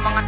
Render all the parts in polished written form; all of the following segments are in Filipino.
mga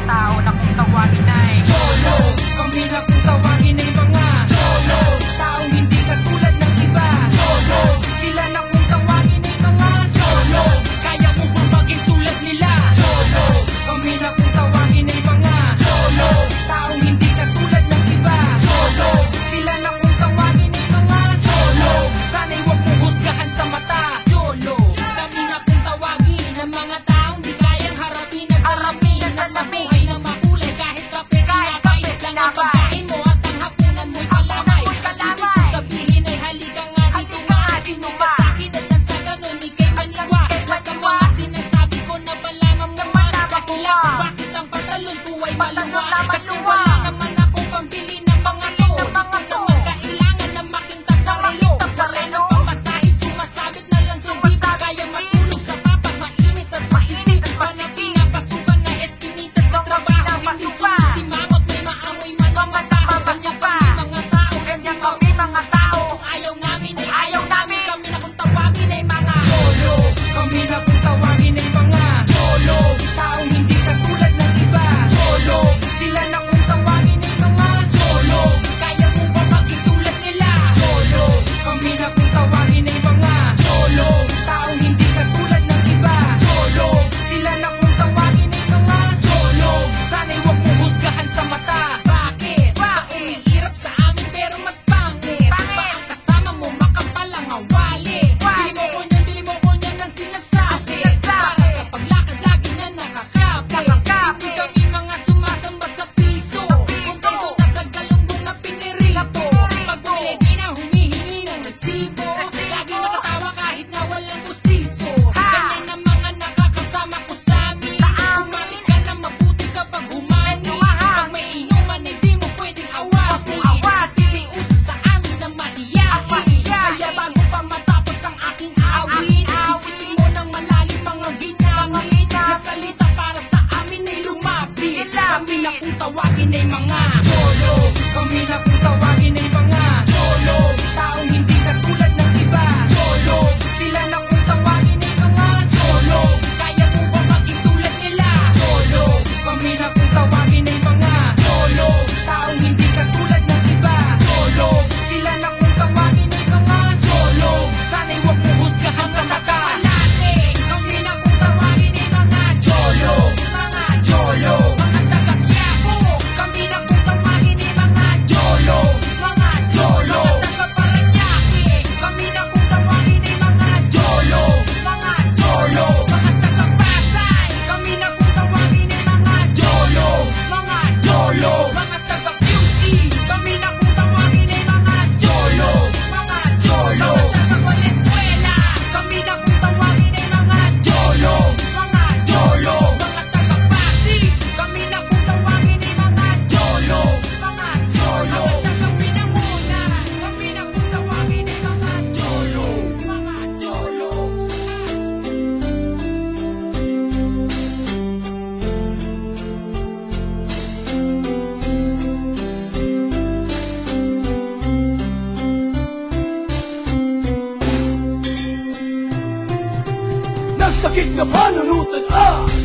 tao na kung tawagin ay Cholo. Kami na kung tawagin ay mga Cholo, taong hindi katulad ng iba. Cholo, sila na kung tawagin ay mga Cholo, kaya mo bang maging tulad nila? Cholo, kami na kung tawagin ay mga Cholo, taong hindi katulad ng iba. Cholo, sila na kung tawagin ay mga Cholo, sana'y huwag mong husgahan sa mata. Cholo, kami na kung tawagin ng mga taong di kayang harapin at salamin at mabuhay na makulay kahit kape tinapay lang ang pagkain mo at ang hapunan mo'y kalamay. Ibig ko sabihin ay halika nga dito maasin mo pa sa'kin at nang sa ganon ikay maniwa. Masama sinasabi ko na balangang naman dakila ko bakit ang pantalon ko ay maluwa. Kasi wala naman akong pambili ng mga to. Ito naman kailangan na makintag na relo. Wala na pamasahe sumasabit na lang sa jeep. Kaya matulog sa papat mainit at masinit. Panapin na pasukan na eskinita sa trabaho. Hindi sumisimangot may maamoy man ang mata. Ganyan kami mga tao kung ayaw namin ay ayaw namin. Kami na kung tawagin ay mga Cholo. Kami na kung tawagin ay mga Cholo, taong hindi katulad ng iba. Cholo, sila na kung tawagin ay mga Cholo, kaya mo ba maging tulad nila? Cholo, kami na kung tawagin ay mga Cholo, taong hindi katulad ng iba. Cholo, sila na kung tawagin ay mga Cholo, sana'y huwag mong husgahan sa mata. Bakit? Umiirap sa amin pero mas pangit. Ba ang kasama mo makapal ang awali? Bili mo ko niyan ng sinasabi. Para sa paglakad lagi na nakakapi. Hindi kami mga sumasamba sa piso. Kontento na sa galunggong na pinirito. Pag bumili di na humihingi ng resibo. Lagi nakatawa kahit na walang gustiso. Ganyan na mga nakakasama ko sa amin. Umari ka na mabuti kapag humani. Pag may inuman hindi mo pwedeng awasin. Hindi uso sa amin na mahiyain. Kaya bago pa matapos ang aking awit, isipin mo ng malalim mga ginamit na salita para sa amin ay lumapit. Kami na kung tawagin ay mga Cholo. Kami na kung tawagin ay mga Cholo, taong hindi katulad ng iba. Cholo, sila na kung tawagin ay mga Cholo, kaya mo ba maging tulad nila? Cholo, kami na kung tawagin ay mga Cholo, taong hindi katulad ng iba. Cholo, sila na kung tawagin ay mga Cholo, sana'y huwag mong husgahan sa mata. Kami na kung tawagin ay mga Cholo, mga Cholo, mga taga-Quiapo. Kami na kung tawagin ay mga Cholo, mga Cholo, taga-Parañaque. Kami na kung tawagin ay mga Cholo, mga Cholo, mga taga-Pasay. Kami na kung tawagin ay mga Cholo, mga Cholo, mga taga-QC. Kami na kung tawagin ay mga Cholo, mga Cholo, taga-Valenzuela. Kami na kung tawagin ay mga Cholo, mga Cholo, mga taga-Pasig. Kami na kung tawagin ay mga Cholo, mga Cholo, taga-Pinamuna. Kami na kung tawagin ay mga Cholo, mga Cholo. Nagsakit na panunutan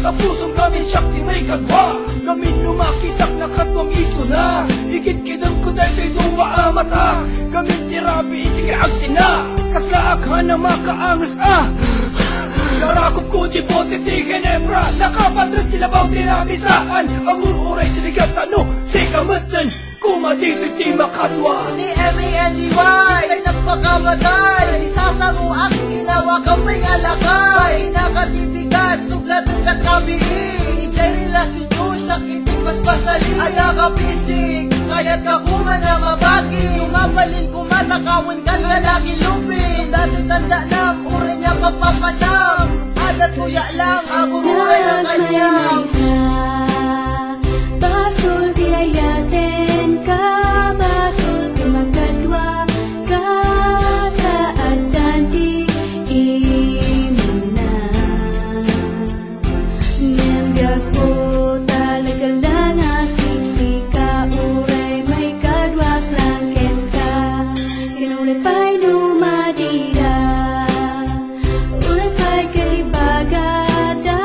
kapusong kami siyak di may kadwa. Kami lumakitak na katwang iso na higit kidang kuday kay dumaamata. Kami tirapi sige agtina kaslaakhan na makaangas Narakop ko di bote di Ginebra. Nakapatrat tilabaw tinamisaan. Ang ururay tinigat ano si kamatan kumadito di makadwa. Ni M.A.N.D.Y Sila'y nagpakamatay. Si Sasa mo aking ginawa kamay alakay. Nakatibigat, sugladong katabiin. Ijay relasyon nyo siyak hindi paspasali. Ada ka pisig, kaya't kakuman na mabaki. Lumapalin kumatakawin kan lalaki lupin. Dati tanda na uri niya papapadam. Ada tuya lang, ako muray ng kanyang. Basul diayaten ka, basul di magkadwa ka, kaadaan di imuna. Nembyak ko talaga lang asiksi ka, uray may kadwak lang ken ka. Kinulit pa'y numadira, uray pa'y kalibagada.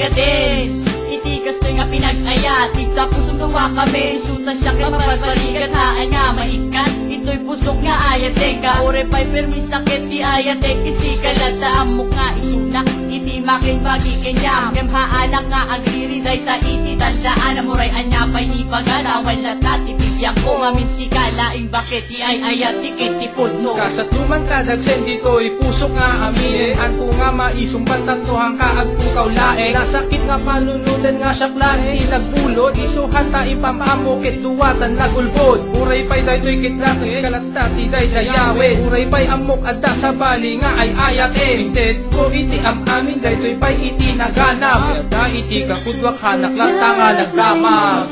baligatin. Itikas to'y nga pinag-ayat, tigta pusong gawa kami, sutan siya kay mapagpaligat, haan nga maikat, ito'y pusok nga ayatek, kaure pa'y permis sakit di ayatek, insikalat na amok nga isunak, iti makin bagi kenyam, kem haanak nga agriri, day ta iti tandaan, amuray anya pa'y ipagana, wala tati bibiyang ko, ngamin sikala, ing bakit di ay ayat, tikit tipod no. Kasatuman kadagsen dito'y pusok nga aminin, an ko nga maisumpan tantohang kaagpukaw laeng, nasakit nga panunutan nga syaklae, nagbulod, isuhan ta ipamamukit, duwatan nagulbod, uray pa'y daytoy kitlakis, kalatati day dayawin, uray pa'y amok adda sa bali nga ay ayatin, ted ko iti amin daytoy pa'y iti naganap, da iti kakudwak hanak lang tanga nagdamag.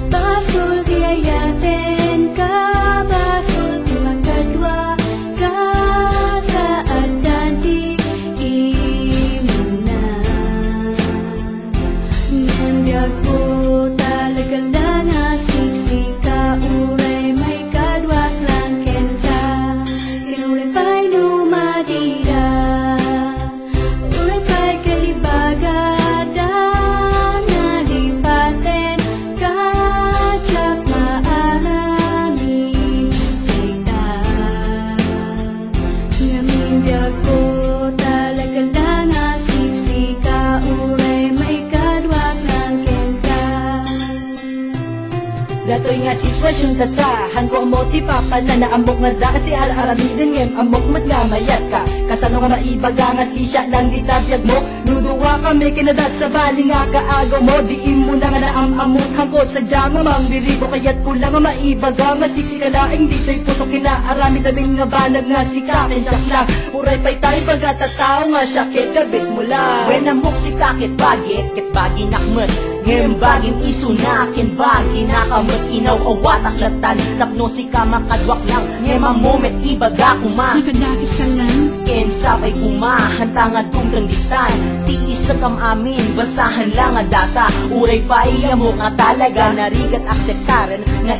Basul di ayatin ka, basul di makadwa ka, kaadaan di imuna. Nandiyak ko talaga lang asiksi ka, uray may kadwak lang ken ka, kinuray pa'y numadida, uray pa'y kalibagada, nalipaten ka, tsak maaramin kita. Ngamindiyak ko talaga lang asiksi ka, uray may kadwak lang ken ka. Datoy nga sitwasyon tatahan ko mo ti papa na naambok nga da si ar-aramiden ngem amok mat nga mayat ka. Kasano nga maibaga nga sisya lang di tabiyag mo, nuduwa kami kinada sa bali nga kaagaw mo, diin mo na nga naamamok hangkot sa diyang nga mangbiribo, kaya't kulang nga maibaga nga siksi ka laing dito'y pusok kinaarami daming nga banag nga si kakin siyak lang, uray pa'y tayo pagkatatao nga syakit kabit mo lang. When amok si kakit bagit, ket bagi nakmet, ngem bagin isunakin bagi nakamot, inaw awat aklatan, napno si kamakadwak lang, ngem amomet ibaga kuma. Nakadakis ka lang. Ken sabay kumahanta nga dumdanggitan, tiis sa kam amin, basahan lang ang data, uray pa iyamo nga talaga, narigat akseptaren nga